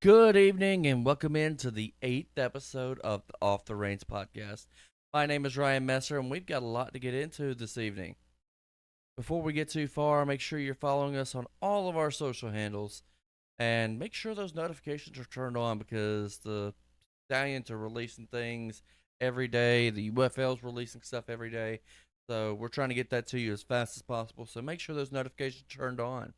Good evening and welcome into the 8th episode of the Off the Reins podcast. My name is Ryan Messer and we've got a lot to get into this evening. Before we get too far, make sure you're following us on all of our social handles and make sure those notifications are turned on because the Stallions are releasing things every day. The UFL is releasing stuff every day. So we're trying to get that to you as fast as possible. So make sure those notifications are turned on.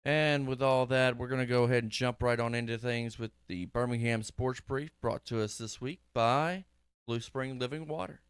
And with all that, we're going to go ahead and jump right on into things with the Birmingham Sports Brief brought to us this week by Blue Spring Living Water.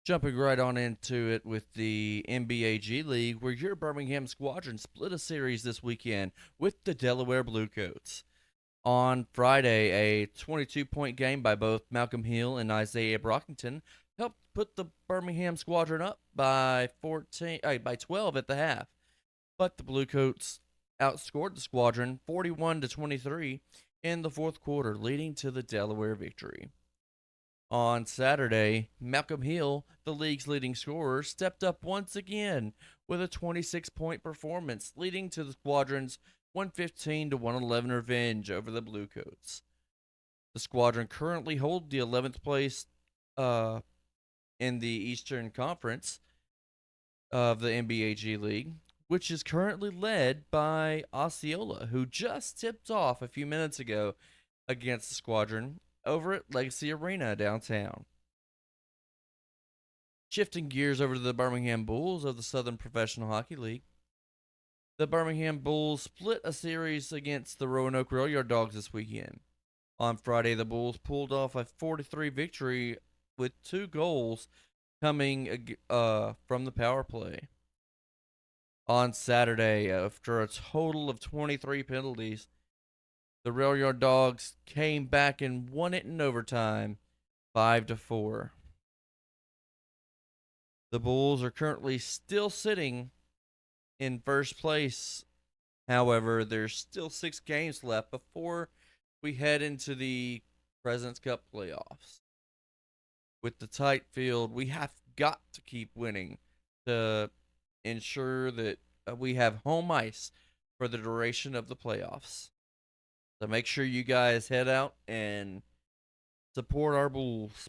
Jumping right on into it with the NBA G League, where your Birmingham Squadron split a series this weekend with the Delaware Bluecoats. On Friday, a 22-point game by both Malcolm Hill and Isaiah Brockington helped put the Birmingham Squadron up by 12 at the half. But the Bluecoats outscored the Squadron 41 to 23 in the fourth quarter, leading to the Delaware victory. On Saturday, Malcolm Hill, the league's leading scorer, stepped up once again with a 26-point performance, leading to the Squadron's 115 to 111 revenge over the Bluecoats. The Squadron currently hold the 11th place in the Eastern Conference of the NBA G League, which is currently led by Osceola, who just tipped off a few minutes ago against the Squadron over at Legacy Arena downtown. Shifting gears over to the Birmingham Bulls of the Southern Professional Hockey League. The Birmingham Bulls split a series against the Roanoke Rail Yard Dogs this weekend. On Friday, the Bulls pulled off a 4-3 victory with 2 goals coming from the power play. On Saturday, after a total of 23 penalties, the Rail Yard Dogs came back and won it in overtime, 5-4. The Bulls are currently still sitting in first place. However, there's still 6 games left before we head into the President's Cup playoffs. With the tight field, we have got to keep winning to ensure that we have home ice for the duration of the playoffs. So make sure you guys head out and support our Bulls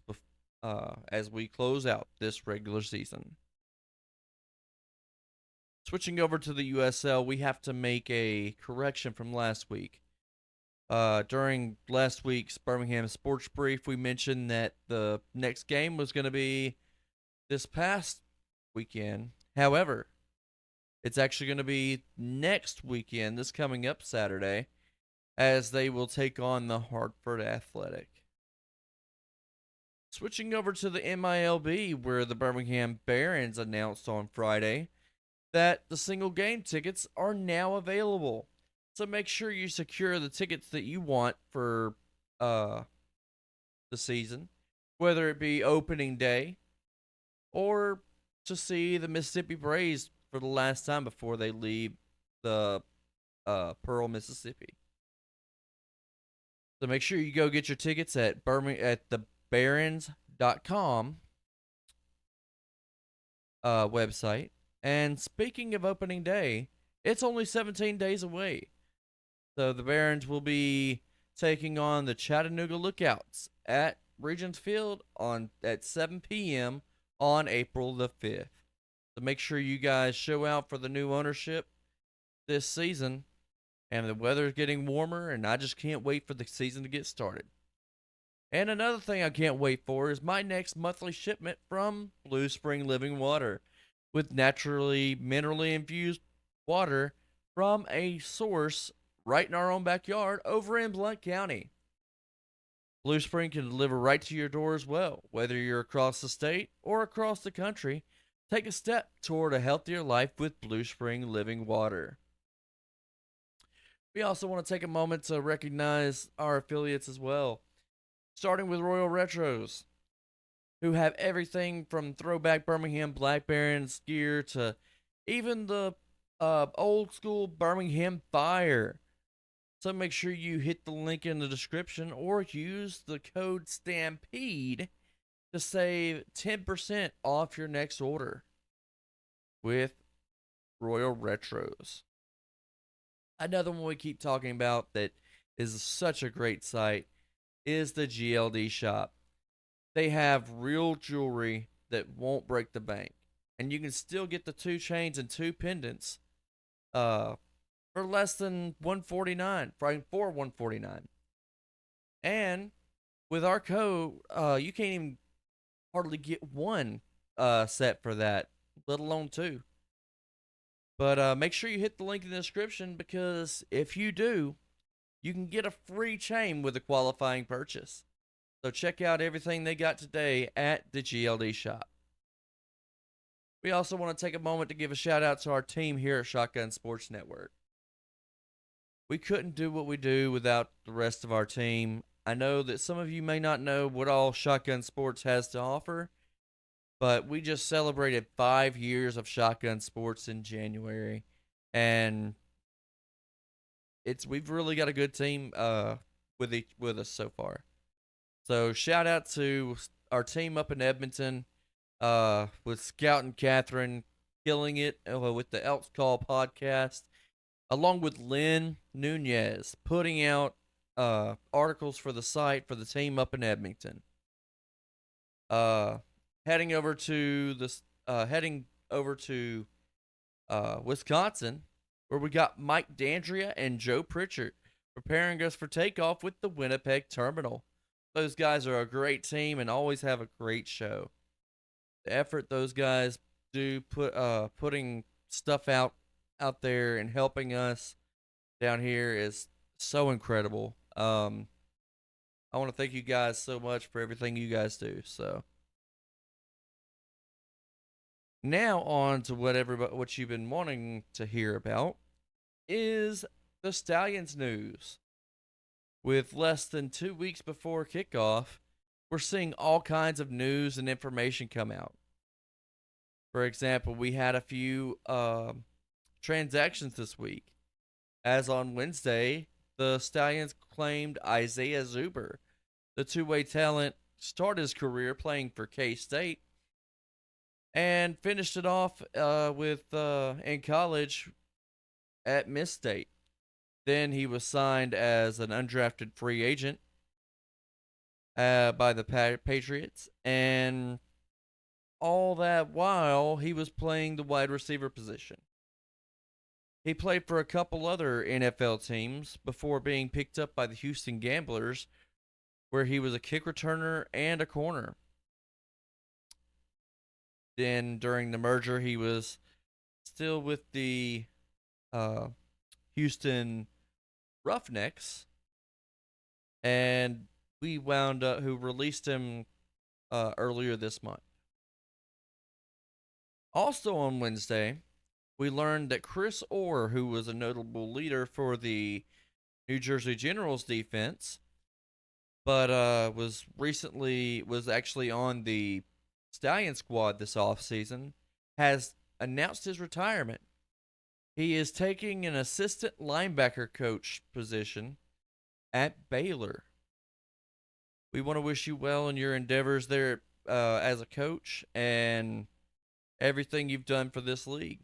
as we close out this regular season. Switching over to the USL, we have to make a correction from last week. During last week's Birmingham Sports Brief, we mentioned that the next game was going to be this past weekend. However, it's actually going to be next weekend, this coming up Saturday, as they will take on the Hartford Athletic. Switching over to the MILB, where the Birmingham Barons announced on Friday that the single game tickets are now available. So make sure you secure the tickets that you want for the season, whether it be opening day or to see the Mississippi Braves for the last time before they leave the Pearl, Mississippi. So make sure you go get your tickets at thebarons.com website. And speaking of opening day, it's only 17 days away. So the Barons will be taking on the Chattanooga Lookouts at Regents Field at 7 p.m. on April the 5th. So make sure you guys show out for the new ownership this season. And the weather's getting warmer, and I just can't wait for the season to get started. And another thing I can't wait for is my next monthly shipment from Blue Spring Living Water, with naturally minerally infused water from a source right in our own backyard over in Blount County. Blue Spring can deliver right to your door as well, whether you're across the state or across the country. Take a step toward a healthier life with Blue Spring Living Water. We also want to take a moment to recognize our affiliates as well, starting with Royal Retros, who have everything from throwback Birmingham Black Barons gear to even the old school Birmingham Fire. So make sure you hit the link in the description or use the code Stampede to save 10% off your next order with Royal Retros. Another one we keep talking about that is such a great site is the GLD shop. They have real jewelry that won't break the bank. And you can still get the two chains and two pendants uh, for less than 149 for 149. And with our code, you can't even hardly get one set for that, let alone two. But make sure you hit the link in the description because if you do, you can get a free chain with a qualifying purchase. So check out everything they got today at the GLD shop. We also want to take a moment to give a shout out to our team here at Shotgun Sports Network. We couldn't do what we do without the rest of our team. I know that some of you may not know what all Shotgun Sports has to offer, but we just celebrated 5 years of Shotgun Sports in January, and we've really got a good team with us so far. So shout out to our team up in Edmonton with Scout and Catherine killing it with the Elks Call podcast, along with Lynn Nunez putting out articles for the site for the team up in Edmonton. Uh, heading over to Wisconsin, where we got Mike Dandria and Joe Pritchard preparing us for takeoff with the Winnipeg terminal. Those guys are a great team and always have a great show. The effort those guys do putting stuff out there and helping us down here is so incredible. I want to thank you guys so much for everything you guys do. So now on to what you've been wanting to hear about is the Stallions news. With less than 2 weeks before kickoff, we're seeing all kinds of news and information come out. For example, we had a few transactions this week. As on Wednesday, the Stallions claimed Isaiah Zuber, the two-way talent, started his career playing for K-State and finished it off with in college at Miss State. Then he was signed as an undrafted free agent by the Patriots, and all that while he was playing the wide receiver position. He played for a couple other NFL teams before being picked up by the Houston Gamblers, where he was a kick returner and a corner. Then during the merger, he was still with the uh, Houston Roughnecks, and we wound up who released him earlier this month. Also on Wednesday, we learned that Chris Orr, who was a notable leader for the New Jersey Generals defense, but was actually on the Stallion squad this offseason, has announced his retirement. He is taking an assistant linebacker coach position at Baylor. We want to wish you well in your endeavors there as a coach and everything you've done for this league.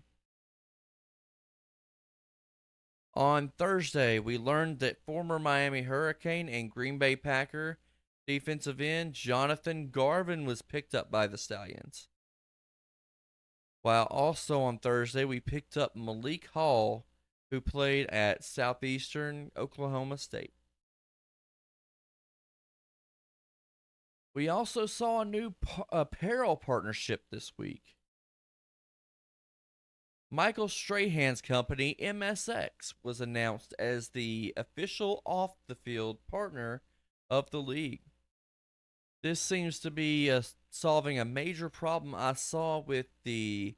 On Thursday, we learned that former Miami Hurricane and Green Bay Packer defensive end Jonathan Garvin was picked up by the Stallions. While also on Thursday, we picked up Malik Hall, who played at Southeastern Oklahoma State. We also saw a new apparel partnership this week. Michael Strahan's company, MSX, was announced as the official off the field partner of the league. This seems to be solving a major problem I saw with the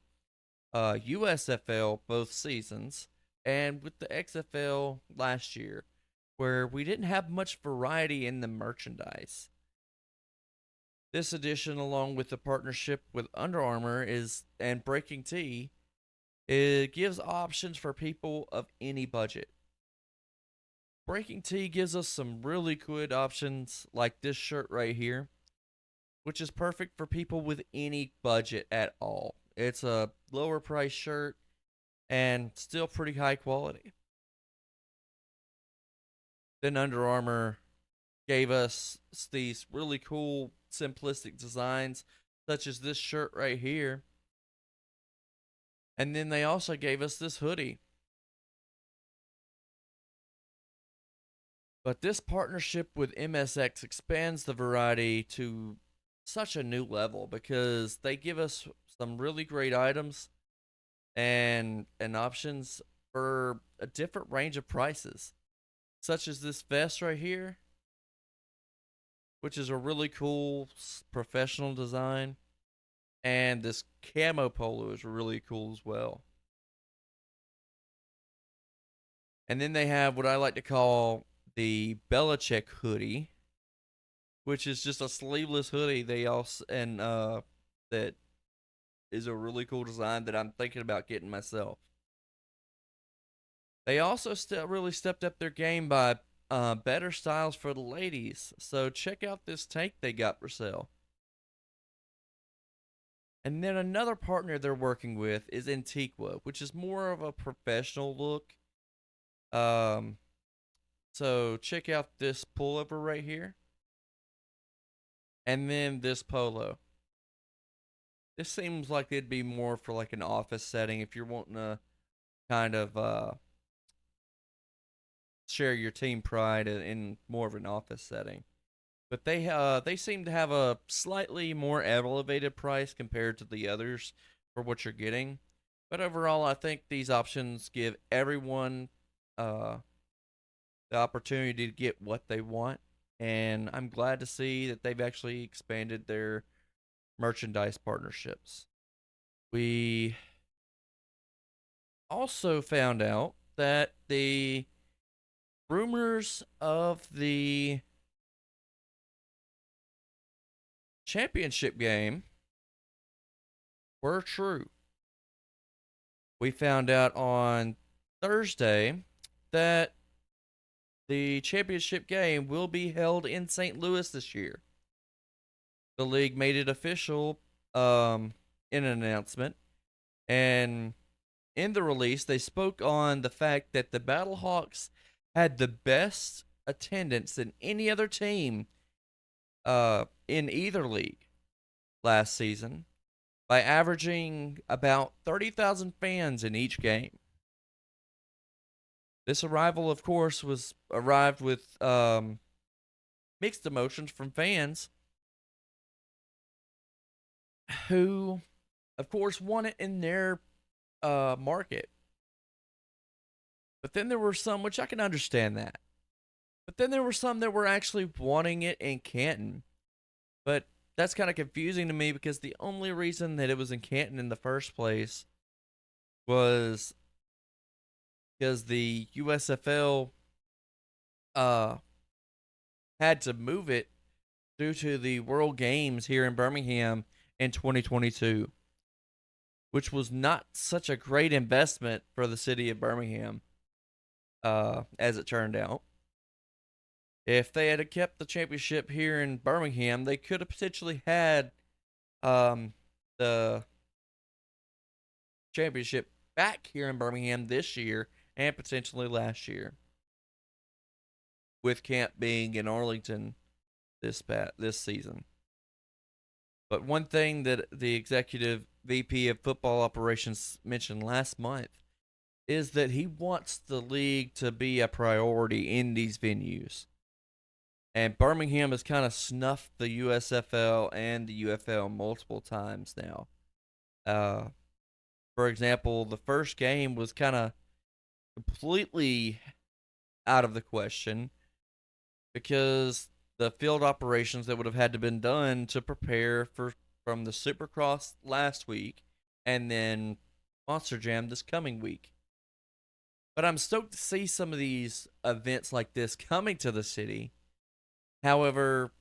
USFL both seasons and with the XFL last year, where we didn't have much variety in the merchandise. This addition, along with the partnership with Under Armour and Breaking Tea, It gives options for people of any budget. Breaking Tea gives us some really good options like this shirt right here, which is perfect for people with any budget at all. It's a lower price shirt and still pretty high quality. Then Under Armour gave us these really cool, simplistic designs, such as this shirt right here. And then they also gave us this hoodie. But this partnership with MSX expands the variety to such a new level because they give us some really great items and options for a different range of prices, such as this vest right here, which is a really cool professional design, and this camo polo is really cool as well. And then they have what I like to call the Belichick hoodie, which is just a sleeveless hoodie. They also and that is a really cool design that I'm thinking about getting myself. They also still really stepped up their game by better styles for the ladies. So check out this tank they got for sale. And then another partner they're working with is Antiqua, which is more of a professional look. Um, so check out this pullover right here, and then this polo. This seems like it'd be more for like an office setting if you're wanting to kind of share your team pride in more of an office setting. But they seem to have a slightly more elevated price compared to the others for what you're getting. But overall, I think these options give everyone uh, the opportunity to get what they want, and I'm glad to see that they've actually expanded their merchandise partnerships. We also found out that the rumors of the championship game were true. We found out on Thursday that the championship game will be held in St. Louis this year. The league made it official in an announcement, and in the release, they spoke on the fact that the Battlehawks had the best attendance than any other team in either league last season by averaging about 30,000 fans in each game. This arrival, of course, was arrived with mixed emotions from fans who, of course, want it in their market. But then there were some, which I can understand that. But then there were some that were actually wanting it in Canton. But that's kind of confusing to me because the only reason that it was in Canton in the first place was because the USFL uh, had to move it due to the World Games here in Birmingham in 2022, which was not such a great investment for the city of Birmingham, as it turned out. If they had kept the championship here in Birmingham, they could have potentially had um, the championship back here in Birmingham this year and potentially last year, with camp being in Arlington this season. But one thing that the executive VP of football operations mentioned last month is that he wants the league to be a priority in these venues. And Birmingham has kind of snuffed the USFL and the UFL multiple times now. Uh, for example, the first game was kind of completely out of the question because the field operations that would have had to been done to prepare for from the Supercross last week and then Monster Jam this coming week. But I'm stoked to see some of these events like this coming to the city. However,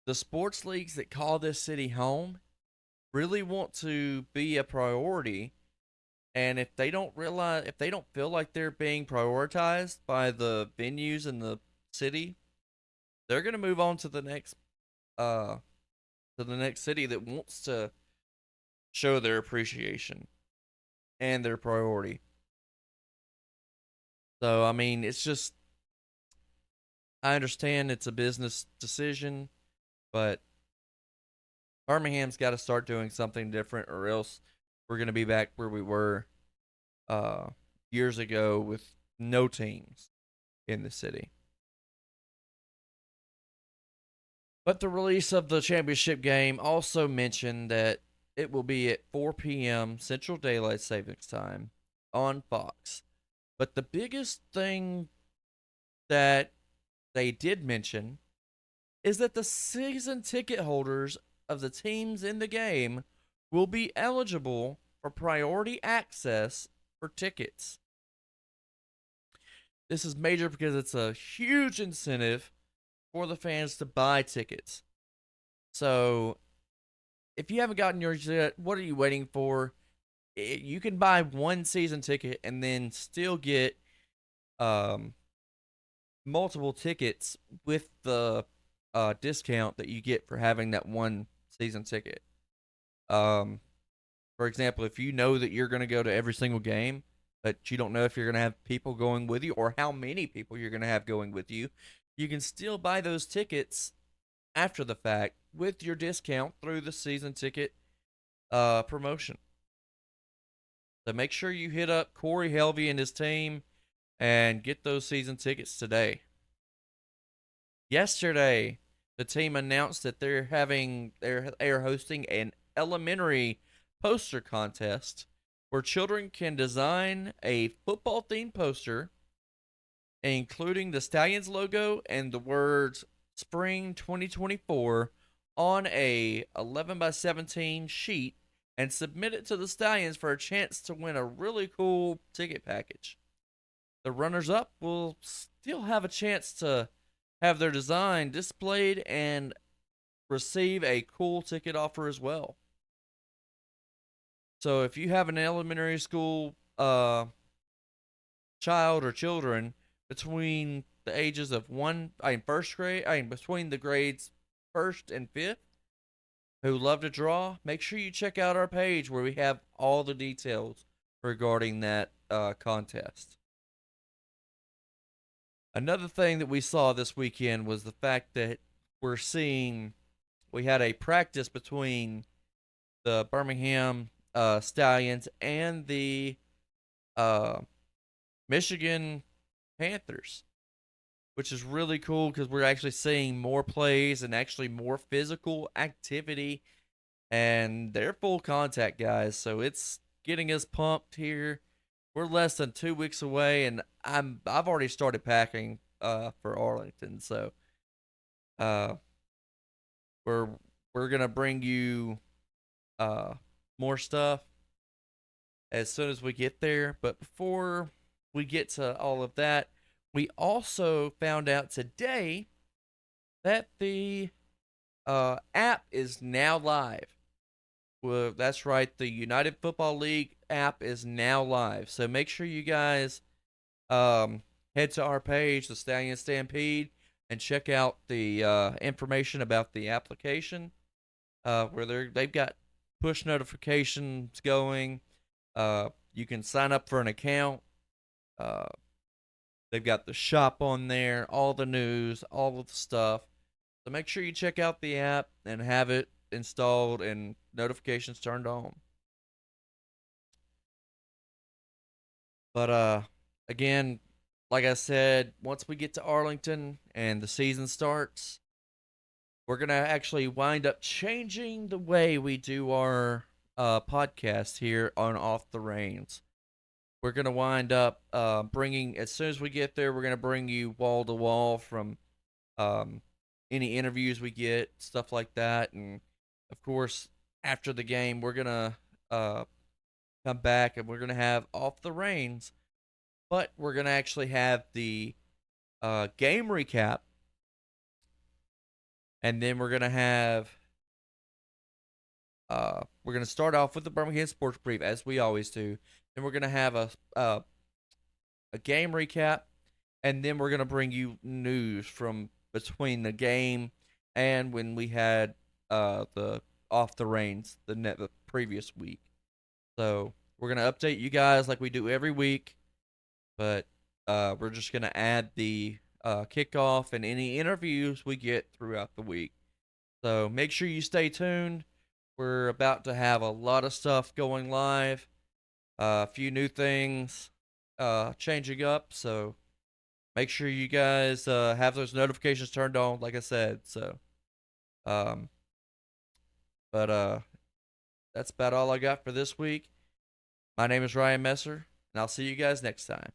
the sports leagues that call this city home really want to be a priority And if they don't feel like they're being prioritized by the venues in the city, they're gonna move on uh to the next city that wants to show their appreciation and their priority. So I mean, it's just I understand it's a business decision, but Birmingham's got to start doing something different, or else we're gonna be back where we were uh years ago with no teams in the city. But the release of the championship game also mentioned that it will be at 4 p.m. Central Daylight Savings Time on Fox. But the biggest thing that they did mention is that the season ticket holders of the teams in the game will be eligible for priority access for tickets. This is major because it's a huge incentive for the fans to buy tickets. So if you haven't gotten yours yet, what are you waiting for? You can buy one season ticket and then still get um, multiple tickets with the discount that you get for having that one season ticket. Um, for example, if you know that you're going to go to every single game, but you don't know if you're going to have people going with you or how many people you're going to have going with you, you can still buy those tickets after the fact with your discount through the season ticket promotion. So make sure you hit up Corey Helvey and his team and get those season tickets today. Yesterday, the team announced that they're hosting an elementary poster contest where children can design a football themed poster including the Stallions logo and the words Spring 2024 on a 11 by 17 sheet and submit it to the Stallions for a chance to win a really cool ticket package. The runners up will still have a chance to have their design displayed and receive a cool ticket offer as well. So if you have an elementary school child or children between the ages of first grade, between the grades first and fifth, who love to draw, make sure you check out our page where we have all the details regarding that contest. Another thing that we saw this weekend was the fact that we had a practice between the Birmingham Stallions and the uh, Michigan Panthers, which is really cool because we're actually seeing more plays and actually more physical activity, and they're full contact guys, so it's getting us pumped here. We're less than 2 weeks away, and I've already started packing for Arlington, so uh, we're we're gonna bring you uh, more stuff as soon as we get there. But before we get to all of that, we also found out today that the app is now live. Well, that's right. The United Football League app is now live. So make sure you guys um, head to our page, the Stallion Stampede, and check out the information about the application. Where they've got push notifications going. You can sign up for an account. Uh, they've got the shop on there, all the news, all of the stuff. So make sure you check out the app and have it installed and notifications turned on. But again, like I said, once we get to Arlington and the season starts, we're gonna actually wind up changing the way we do our podcast here on Off the Reins. We're gonna wind up bringing as soon as we get there, we're gonna bring you wall to wall from um, any interviews we get, stuff like that, and of course after the game, we're gonna uh, come back and we're gonna have Off the Reins, but we're gonna actually have the game recap, and then we're gonna start off with the Birmingham Sports Brief as we always do. Then we're gonna have a game recap, and then we're gonna bring you news from between the game and when we had the off the reins the previous week. So we're gonna update you guys like we do every week, but we're just gonna add the kickoff and any interviews we get throughout the week. So make sure you stay tuned. We're about to have a lot of stuff going live, a few new things changing up. So make sure you guys have those notifications turned on, like I said. So, um, but that's about all I got for this week. My name is Ryan Messer, and I'll see you guys next time.